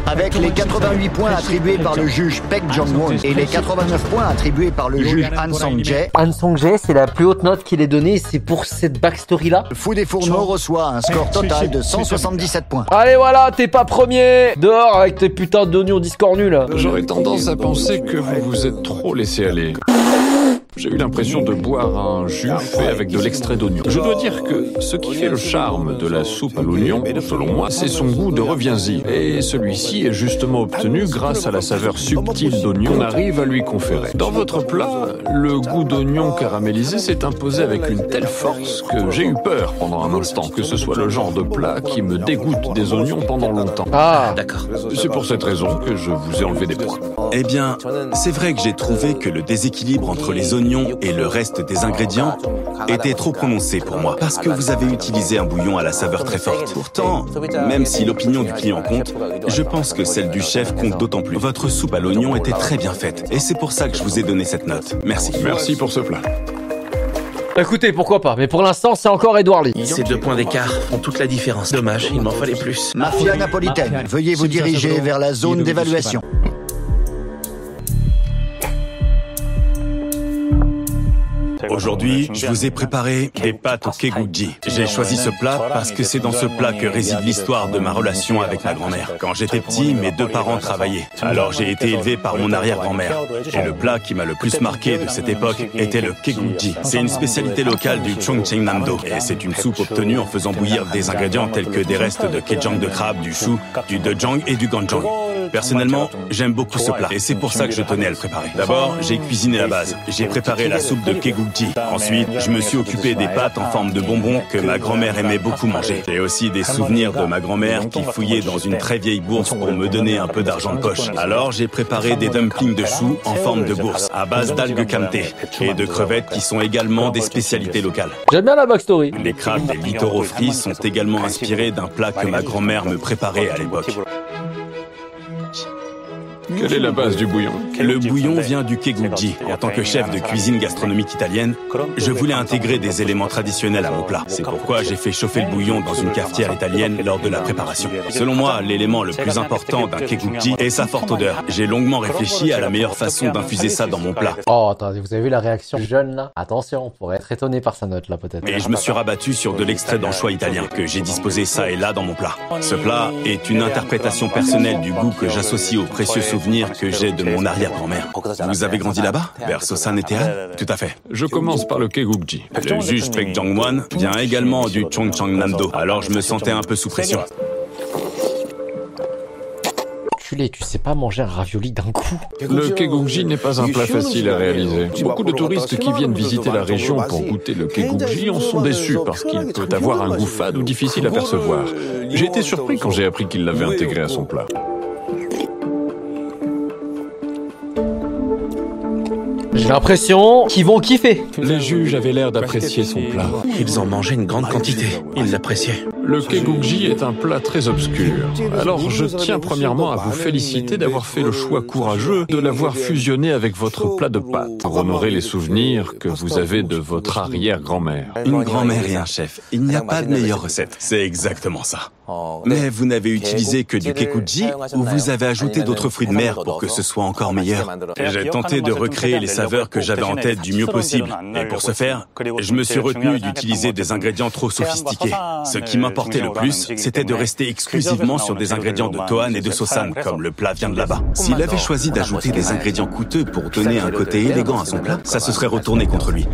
Avec les 88 points attribués par le juge Paek Jong-won et les 89 points attribués par le juge Han Song-jae, Han Song-jae, c'est la plus haute note qu'il ait donnée, c'est pour cette backstory là. le fou des fourneaux reçoit un score total de 177 points. Allez voilà, t'es pas premier. Dehors avec tes putains d'oignons discornus là. J'aurais tendance à penser que vous vous êtes trop laissé aller. J'ai eu l'impression de boire un jus fait avec de l'extrait d'oignon. Je dois dire que ce qui fait le charme de la soupe à l'oignon, selon moi, c'est son goût de reviens-y. Et celui-ci est justement obtenu grâce à la saveur subtile d'oignon qu'on arrive à lui conférer. Dans votre plat, le goût d'oignon caramélisé s'est imposé avec une telle force que j'ai eu peur pendant un instant que ce soit le genre de plat qui me dégoûte des oignons pendant longtemps. Ah, D'accord. C'est pour cette raison que je vous ai enlevé des points. Eh bien, c'est vrai que j'ai trouvé que le déséquilibre entre les oignons et le reste des ingrédients était trop prononcé pour moi, parce que vous avez utilisé un bouillon à la saveur très forte. Pourtant, même si l'opinion du client compte, je pense que celle du chef compte d'autant plus. Votre soupe à l'oignon était très bien faite, et c'est pour ça que je vous ai donné cette note. Merci. Merci pour ce plat. écoutez, pourquoi pas, mais pour l'instant c'est encore Edouard Lee. Ces 2 points d'écart font toute la différence. Dommage, il m'en fallait plus. Mafia napolitaine, veuillez vous diriger vers la zone d'évaluation. Aujourd'hui, je vous ai préparé des pâtes au keguji. J'ai choisi ce plat parce que c'est dans ce plat que réside l'histoire de ma relation avec ma grand-mère. Quand j'étais petit, mes 2 parents travaillaient. Alors j'ai été élevé par mon arrière-grand-mère. Et le plat qui m'a le plus marqué de cette époque était le keguji. C'est une spécialité locale du Chongcheongnam-do. Et c'est une soupe obtenue en faisant bouillir des ingrédients tels que des restes de ketjang de crabe, du chou, du dejang et du ganjang. Personnellement, j'aime beaucoup ce plat et c'est pour ça que je tenais à le préparer. D'abord, j'ai cuisiné la base. J'ai préparé la soupe de keguji. Ensuite, je me suis occupé des pâtes en forme de bonbons que ma grand-mère aimait beaucoup manger. J'ai aussi des souvenirs de ma grand-mère qui fouillait dans une très vieille bourse pour me donner un peu d'argent de poche. Alors, j'ai préparé des dumplings de choux en forme de bourse à base d'algues kamté et de crevettes qui sont également des spécialités locales. J'aime bien la backstory. Les crabes des littoraux frits sont également inspirés d'un plat que ma grand-mère me préparait à l'époque. Quelle est la base du bouillon? Le bouillon vient du kegugji. En tant que chef de cuisine gastronomique italienne, je voulais intégrer des éléments traditionnels à mon plat. C'est pourquoi j'ai fait chauffer le bouillon dans une cafetière italienne lors de la préparation. Selon moi, l'élément le plus important d'un kegugji est sa forte odeur. J'ai longuement réfléchi à la meilleure façon d'infuser ça dans mon plat. Oh, attendez, vous avez vu la réaction du jeune là? Attention, on pourrait être étonné par sa note là peut-être. Et je me suis rabattu sur de l'extrait d'anchois italien que j'ai disposé ça et là dans mon plat. Ce plat est une interprétation personnelle du goût que j'associe aux précieux souvenirs que j'ai de mon arrière-grand-mère. Vous avez grandi là-bas, vers Sosan et Tean? Tout à fait. Je commence par le kegugji. Le juge Baek Jong-won vient également du Chongcheongnam-do, alors je me sentais un peu sous pression. Tu sais pas manger un ravioli d'un coup. Le kegugji n'est pas un plat facile à réaliser. Beaucoup de touristes qui viennent visiter la région pour goûter le kegugji en sont déçus parce qu'il peut avoir un goût fade ou difficile à percevoir. J'ai été surpris quand j'ai appris qu'il l'avait intégré à son plat. J'ai l'impression qu'ils vont kiffer. Les juges avaient l'air d'apprécier son plat. Ils en mangeaient une grande quantité. Ils l'appréciaient. Le kegugji est un plat très obscur. Alors je tiens premièrement à vous féliciter d'avoir fait le choix courageux de l'avoir fusionné avec votre plat de pâtes pour honorer les souvenirs que vous avez de votre arrière-grand-mère. Une grand-mère et un chef. Il n'y a pas de meilleure recette. C'est exactement ça. Mais vous n'avez utilisé que du kegugji ou vous avez ajouté d'autres fruits de mer pour que ce soit encore meilleur? J'ai tenté de recréer les saveurs que j'avais en tête du mieux possible. Et pour ce faire, je me suis retenu d'utiliser des ingrédients trop sophistiqués. Ce qui m'importait le plus, c'était de rester exclusivement sur des ingrédients de Toan et de Sosan, comme le plat vient de là-bas. S'il avait choisi d'ajouter des ingrédients coûteux pour donner un côté élégant à son plat, ça se serait retourné contre lui.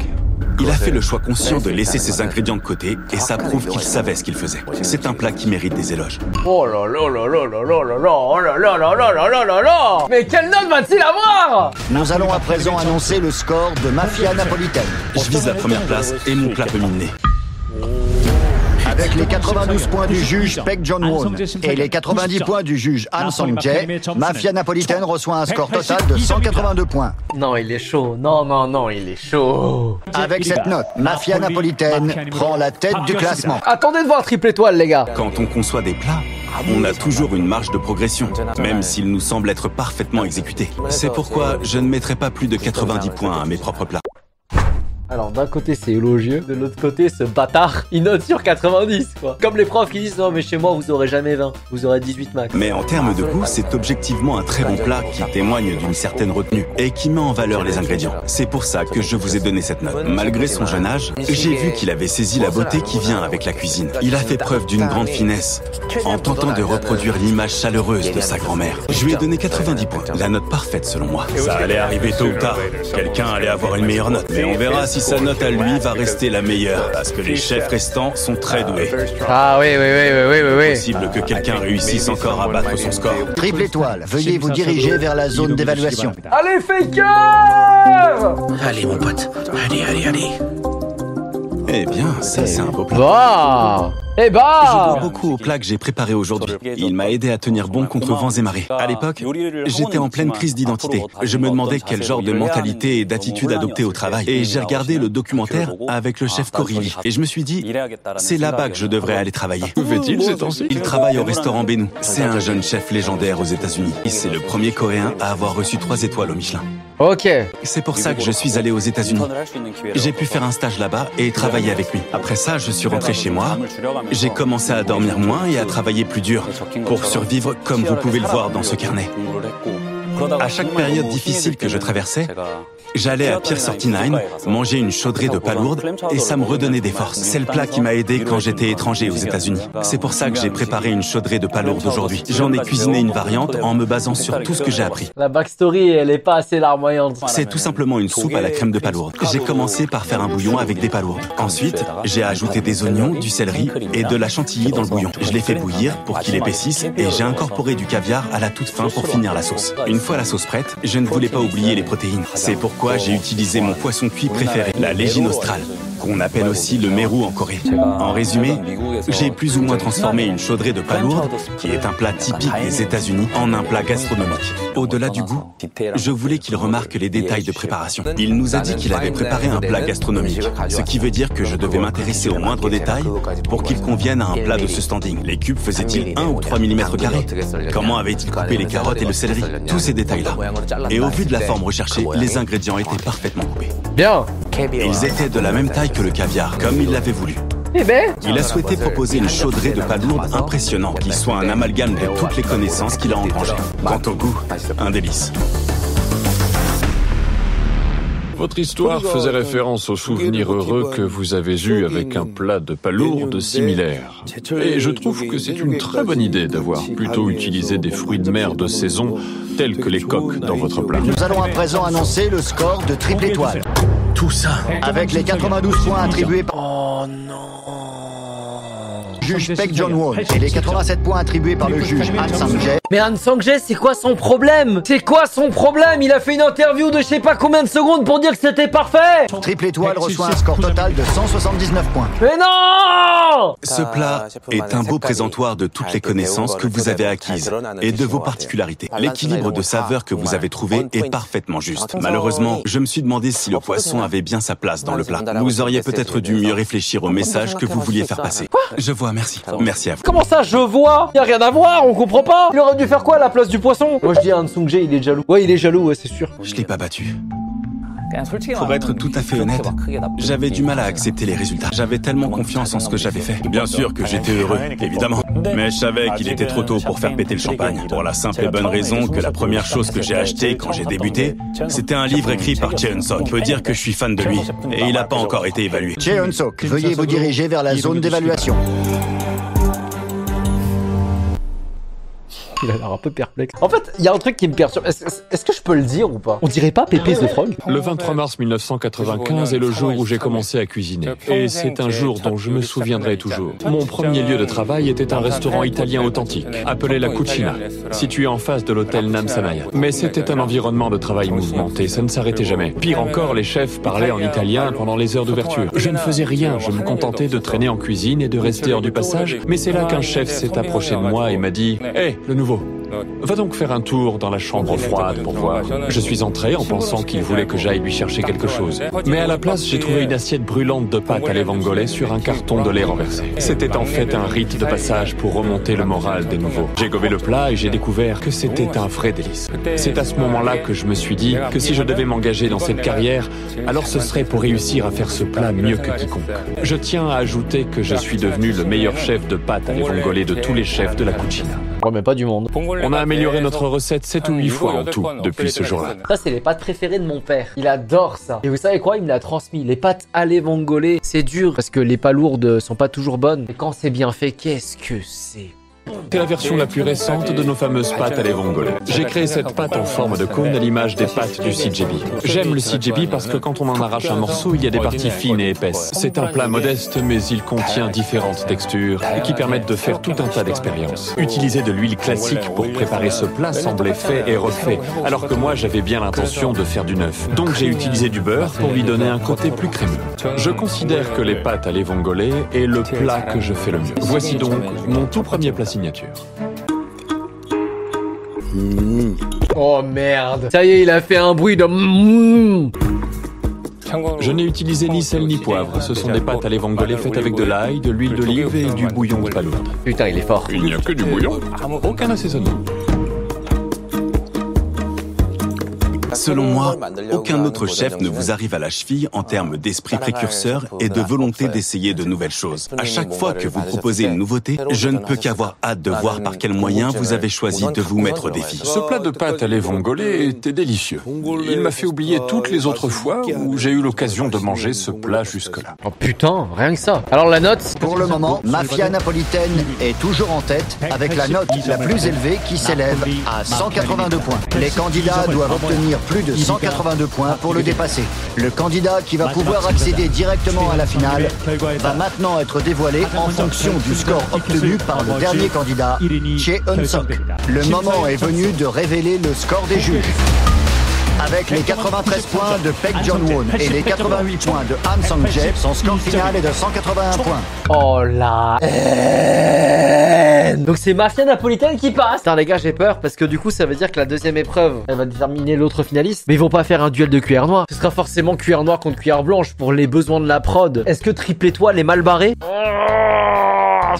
Il a fait le choix conscient de laisser ses ingrédients de côté et ça prouve qu'il savait ce qu'il faisait. C'est un plat qui mérite des éloges. Oh là là là là là là là là, oh là là là là là là là là. Mais quelle note va-t-il avoir? Nous allons à présent annoncer le score de Mafia Napolitaine. Je vise la première place et mon plat peut m'emmener. Avec les 92 points du juge Baek Jong-won et les 90 points du juge Han Sang-jae, Mafia Napolitaine reçoit un score total de 182 points. Non, il est chaud. Non, non, non, il est chaud. Avec cette note, Mafia Napolitaine prend la tête du classement. Attendez de voir triple étoile, les gars. Quand on conçoit des plats, on a toujours une marge de progression, même s'ils nous semblent être parfaitement exécutés. C'est pourquoi je ne mettrai pas plus de 90 points à mes propres plats. Alors d'un côté c'est élogieux, de l'autre côté ce bâtard il note sur 90 quoi. Comme les profs qui disent non mais chez moi vous aurez jamais 20, vous aurez 18 max. Mais en termes de goût, c'est objectivement un très bon plat qui témoigne d'une certaine retenue et qui met en valeur les ingrédients. C'est pour ça que je vous ai donné cette note. Malgré son jeune âge, j'ai vu qu'il avait saisi la beauté qui vient avec la cuisine. Il a fait preuve d'une grande finesse en tentant de reproduire l'image chaleureuse de sa grand-mère. Je lui ai donné 90 points, la note parfaite selon moi. Ça allait arriver tôt ou tard, quelqu'un allait avoir une meilleure note, mais on verra si sa note à lui va rester la meilleure, parce que les chefs restants sont très doués. Ah oui, oui, oui, oui, oui, oui. Possible que quelqu'un réussisse encore à battre son score. Triple étoile, veuillez vous diriger vers la zone d'évaluation. Allez, faker! Allez, mon pote. Allez, allez, allez. Eh bien, ça c'est un beau plat. Bah! Eh Je bah! dois beaucoup au plat que j'ai préparé aujourd'hui. Il m'a aidé à tenir bon contre vents et marées. À l'époque, j'étais en pleine crise d'identité. Je me demandais quel genre de mentalité et d'attitude adopter au travail. Et j'ai regardé le documentaire avec le chef Corrilli. Et je me suis dit, c'est là-bas que je devrais aller travailler. Que fait-il ces temps-ci? Il travaille au restaurant Benu. C'est un jeune chef légendaire aux États-Unis. C'est le premier Coréen à avoir reçu 3 étoiles au Michelin. Ok. C'est pour ça que je suis allé aux États-Unis. J'ai pu faire un stage là-bas et travailler avec lui. Après ça, je suis rentré chez moi. J'ai commencé à dormir moins et à travailler plus dur pour survivre, comme vous pouvez le voir dans ce carnet. À chaque période difficile que je traversais, j'allais à Pier 39, manger une chaudrée de palourdes et ça me redonnait des forces. C'est le plat qui m'a aidé quand j'étais étranger aux États-Unis. C'est pour ça que j'ai préparé une chaudrée de palourdes aujourd'hui. J'en ai cuisiné une variante en me basant sur tout ce que j'ai appris. La backstory, elle est pas assez larmoyante. C'est tout simplement une soupe à la crème de palourdes. J'ai commencé par faire un bouillon avec des palourdes. Ensuite, j'ai ajouté des oignons, du céleri et de la chantilly dans le bouillon. Je l'ai fait bouillir pour qu'il épaississe et j'ai incorporé du caviar à la toute fin pour finir la sauce. Une fois la sauce prête, je ne voulais pas oublier les protéines. C'est pourquoi j'ai utilisé mon poisson cuit préféré, la légine australe. qu'on appelle aussi le meru en Corée. En résumé, j'ai plus ou moins transformé une chaudrée de palourde, qui est un plat typique des États-Unis, en un plat gastronomique. Au-delà du goût, je voulais qu'il remarque les détails de préparation. Il nous a dit qu'il avait préparé un plat gastronomique, ce qui veut dire que je devais m'intéresser aux moindres détails pour qu'il convienne à un plat de ce standing. Les cubes faisaient-ils 1 ou 3 mm carrés? Comment avait-il coupé les carottes et le céleri? Tous ces détails-là. Et au vu de la forme recherchée, les ingrédients étaient parfaitement coupés. Bien. Et ils étaient de la même taille que le caviar, comme il l'avait voulu. Il a souhaité proposer une chaudrée de palourde impressionnante, qui soit un amalgame de toutes les connaissances qu'il a engrangées. Quant au goût, un délice. Votre histoire faisait référence aux souvenirs heureux que vous avez eus avec un plat de palourde similaire. Et je trouve que c'est une très bonne idée d'avoir plutôt utilisé des fruits de mer de saison, tels que les coques, dans votre plat. Nous allons à présent annoncer le score de triple étoile. Tout ça Avec les 92 points attribués par... Oh non. juge Baek Jong-won et les 87 points attribués par le juge Han Sang-jae. Mais Han Sang-jae, c'est quoi son problème? C'est quoi son problème? Il a fait une interview de je sais pas combien de secondes pour dire que c'était parfait. Triple étoile reçoit un score total de 179 points. Mais non! Ce plat est un beau présentoir de toutes les connaissances que vous avez acquises et de vos particularités. L'équilibre de saveurs que vous avez trouvé est parfaitement juste. Malheureusement, je me suis demandé si le poisson avait bien sa place dans le plat. Vous auriez peut-être dû mieux réfléchir au message que vous vouliez faire passer. Je vois, merci. Merci à vous. Comment ça, je vois? Y a rien à voir, on comprend pas. Il aurait dû faire quoi à la place du poisson? Moi je dis à Han Sang-jae, il est jaloux. Ouais, il est jaloux, ouais, c'est sûr. Je l'ai pas battu. Pour être tout à fait honnête, j'avais du mal à accepter les résultats. J'avais tellement confiance en ce que j'avais fait. Bien sûr que j'étais heureux, évidemment. Mais je savais qu'il était trop tôt pour faire péter le champagne. Pour la simple et bonne raison que la première chose que j'ai achetée quand j'ai débuté, c'était un livre écrit par Chae Eun-sok. On peut dire que je suis fan de lui. Et il n'a pas encore été évalué. Chae Eun-sok, veuillez vous diriger vers la zone d'évaluation. Il a l'air un peu perplexe. En fait, il y a un truc qui me perturbe. Est-ce que je peux le dire ou pas? On dirait pas Pépé the Frog? Le 23 mars 1995 est le jour où j'ai commencé à cuisiner. Et c'est un jour dont je me souviendrai toujours. Mon premier lieu de travail était un restaurant italien authentique, appelé La Cucina, situé en face de l'hôtel Namsanaya. Mais c'était un environnement de travail mouvementé, ça ne s'arrêtait jamais. Pire encore, les chefs parlaient en italien pendant les heures d'ouverture. Je ne faisais rien, je me contentais de traîner en cuisine et de rester hors du passage. Mais c'est là qu'un chef s'est approché de moi et m'a dit « Hé, le nouveau, va donc faire un tour dans la chambre froide pour voir. » Je suis entré en pensant qu'il voulait que j'aille lui chercher quelque chose. Mais à la place, j'ai trouvé une assiette brûlante de pâte à lait vongolais sur un carton de lait renversé. C'était en fait un rite de passage pour remonter le moral des nouveaux. J'ai gobé le plat et j'ai découvert que c'était un vrai délice. C'est à ce moment-là que je me suis dit que si je devais m'engager dans cette carrière, alors ce serait pour réussir à faire ce plat mieux que quiconque. Je tiens à ajouter que je suis devenu le meilleur chef de pâte à lait vongolais de tous les chefs de la Cucina. Ouais, mais pas du monde. On a amélioré notre recette 7 ou 8 fois en tout depuis ce jour-là. Ça, c'est les pâtes préférées de mon père. Il adore ça. Et vous savez quoi? Il me l'a transmis. Les pâtes à lait vongolais, c'est dur parce que les palourdes sont pas toujours bonnes. Mais quand c'est bien fait, qu'est-ce que c'est? C'est la version la plus récente de nos fameuses pâtes à lait vongolais. J'ai créé cette pâte en forme de cône à l'image des pâtes du CJB. J'aime le CJB parce que quand on en arrache un morceau, il y a des parties fines et épaisses. C'est un plat modeste, mais il contient différentes textures qui permettent de faire tout un tas d'expériences. Utiliser de l'huile classique pour préparer ce plat semblait fait et refait, alors que moi j'avais bien l'intention de faire du neuf. Donc j'ai utilisé du beurre pour lui donner un côté plus crémeux. Je considère que les pâtes à lait vongolais est le plat que je fais le mieux. Voici donc mon tout premier plat signature. Oh merde. Ça y est, il a fait un bruit de Je n'ai utilisé ni sel ni poivre. Ce sont des pâtes à lait vongolais faites avec de l'ail, de l'huile d'olive et du bouillon de palourde. Putain, il est fort. Il n'y a que du bouillon. Aucun assaisonnement. Selon moi, aucun autre chef ne vous arrive à la cheville en termes d'esprit précurseur et de volonté d'essayer de nouvelles choses. À chaque fois que vous proposez une nouveauté, je ne peux qu'avoir hâte de voir par quels moyens vous avez choisi de vous mettre au défi. Ce plat de pâtes à lait vongolais était délicieux. Il m'a fait oublier toutes les autres fois où j'ai eu l'occasion de manger ce plat jusque-là. Oh putain, rien que ça. Alors la note? Pour le moment, Mafia Napolitaine est toujours en tête avec la note la plus élevée qui s'élève à 182 points. Les candidats doivent obtenir plus de 182 points pour le dépasser. Le candidat qui va pouvoir accéder directement à la finale va maintenant être dévoilé en fonction du score obtenu par le dernier candidat, Chae Eun-sok. Le moment est venu de révéler le score des juges. Avec les 93 points de Paik Jong-won et les 88 points de Han Sang-jae, son score final est de 181 points. Oh la haine. Donc c'est Mafia Napolitaine qui passe. Putain les gars, j'ai peur parce que du coup ça veut dire que la deuxième épreuve elle va déterminer l'autre finaliste. Mais ils vont pas faire un duel de cuillère noire. Ce sera forcément cuillère noire contre cuillère blanche pour les besoins de la prod. Est-ce que triple étoile est mal barré?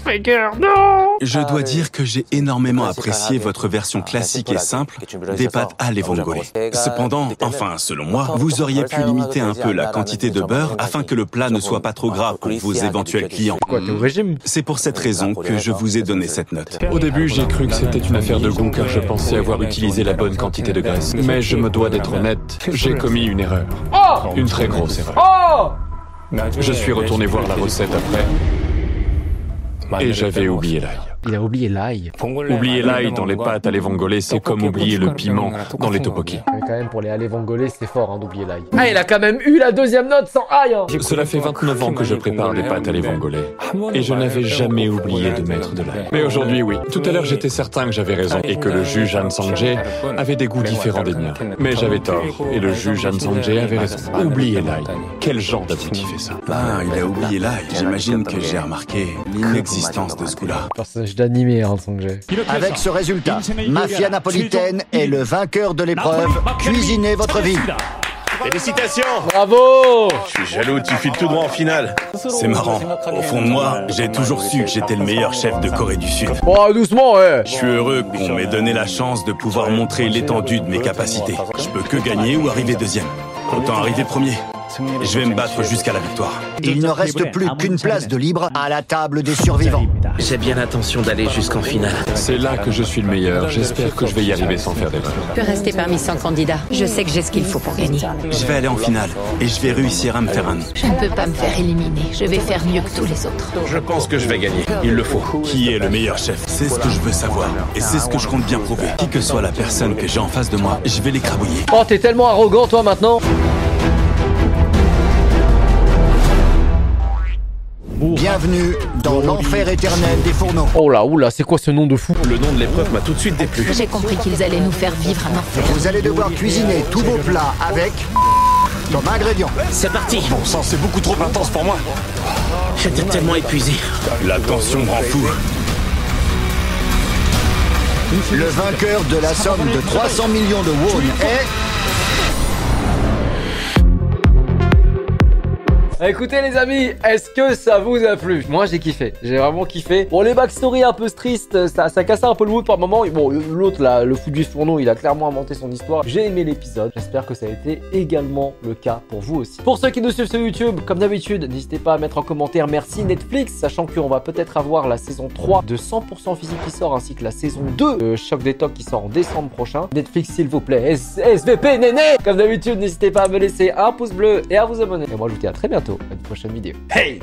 Faker, non. Je dois dire que j'ai énormément apprécié votre version classique et simple des pâtes à l'évongolé. Cependant, enfin selon moi, vous auriez pu limiter un peu la quantité de beurre afin que le plat ne soit pas trop gras pour vos éventuels clients. Quoi, t'es au régime? C'est pour cette raison que je vous ai donné cette note. Au début, j'ai cru que c'était une affaire de goût car je pensais avoir utilisé la bonne quantité de graisse. Mais je me dois d'être honnête, j'ai commis une erreur. Oh! Une très grosse erreur. Oh! Je suis retourné voir la recette après et j'avais oublié l'ail. Il a oublié l'ail. Oublier l'ail dans les pâtes à l'évongolé, c'est comme oublier le piment dans les tteokbokki. Mais quand même pour les alévongolais c'est fort hein, d'oublier l'ail. Ah il a quand même eu la deuxième note sans ail hein. Cela fait 29 ans que je prépare des pâtes à l'évongolé et je n'avais jamais oublié de mettre de l'ail. Mais aujourd'hui oui. Tout à l'heure j'étais certain que j'avais raison et que le juge Han Sang-jae avait des goûts différents des miens. Mais j'avais tort et le juge Han Sang-jae avait raison. Oublier l'ail. Quel genre d'abruti fait ça? Ah, il a oublié l'ail. J'imagine que j'ai remarqué l'inexistence de ce goût-là. Personnage d'animé hein, Sang-jae. Avec ce résultat, Mafia Napolitaine est le vainqueur de l'épreuve. Cuisinez votre vie. Félicitations! Bravo! Je suis jaloux, tu files tout droit en finale. C'est marrant. Au fond de moi, j'ai toujours su que j'étais le meilleur chef de Corée du Sud. Oh doucement ouais. Je suis heureux qu'on m'ait donné la chance de pouvoir montrer l'étendue de mes capacités. Je peux que gagner ou arriver deuxième. Autant arriver premier. Je vais me battre jusqu'à la victoire. Il ne reste plus qu'une place de libre à la table des survivants. J'ai bien l'intention d'aller jusqu'en finale. C'est là que je suis le meilleur. J'espère que je vais y arriver sans faire d'erreur. Je peux rester parmi 100 candidats. Je sais que j'ai ce qu'il faut pour gagner. Je vais aller en finale et je vais réussir à me faire un nom. Je ne peux pas me faire éliminer. Je vais faire mieux que tous les autres. Je pense que je vais gagner. Il le faut. Qui est le meilleur chef? C'est ce que je veux savoir. Et c'est ce que je compte bien prouver. Qui que soit la personne que j'ai en face de moi, je vais l'écrabouiller. Oh t'es tellement arrogant toi maintenant. Bienvenue dans l'enfer éternel des fourneaux. Oh là, oula, c'est quoi ce nom de fou? Le nom de l'épreuve m'a tout de suite déplu. J'ai compris qu'ils allaient nous faire vivre un enfer. Vous allez devoir cuisiner tous vos plats avec comme ingrédients. C'est parti. Bon sang, c'est beaucoup trop intense pour moi. J'étais tellement épuisé. La tension me rend fou. Le vainqueur de la somme de 300 millions de won est... Écoutez les amis, est-ce que ça vous a plu? Moi j'ai kiffé, j'ai vraiment kiffé. Bon les backstories un peu tristes, ça cassait un peu le mood par moment. Bon l'autre là, le fou du fourneau, il a clairement inventé son histoire. J'ai aimé l'épisode, j'espère que ça a été également le cas pour vous aussi. Pour ceux qui nous suivent sur YouTube, comme d'habitude, n'hésitez pas à mettre en commentaire merci Netflix, sachant qu'on va peut-être avoir la saison 3 de 100% physique qui sort, ainsi que la saison 2 de Choc des Tocs qui sort en décembre prochain. Netflix s'il vous plaît, SVP néné. Comme d'habitude, n'hésitez pas à me laisser un pouce bleu et à vous abonner. Et moi je vous dis à très bientôt. À une prochaine vidéo. Peace!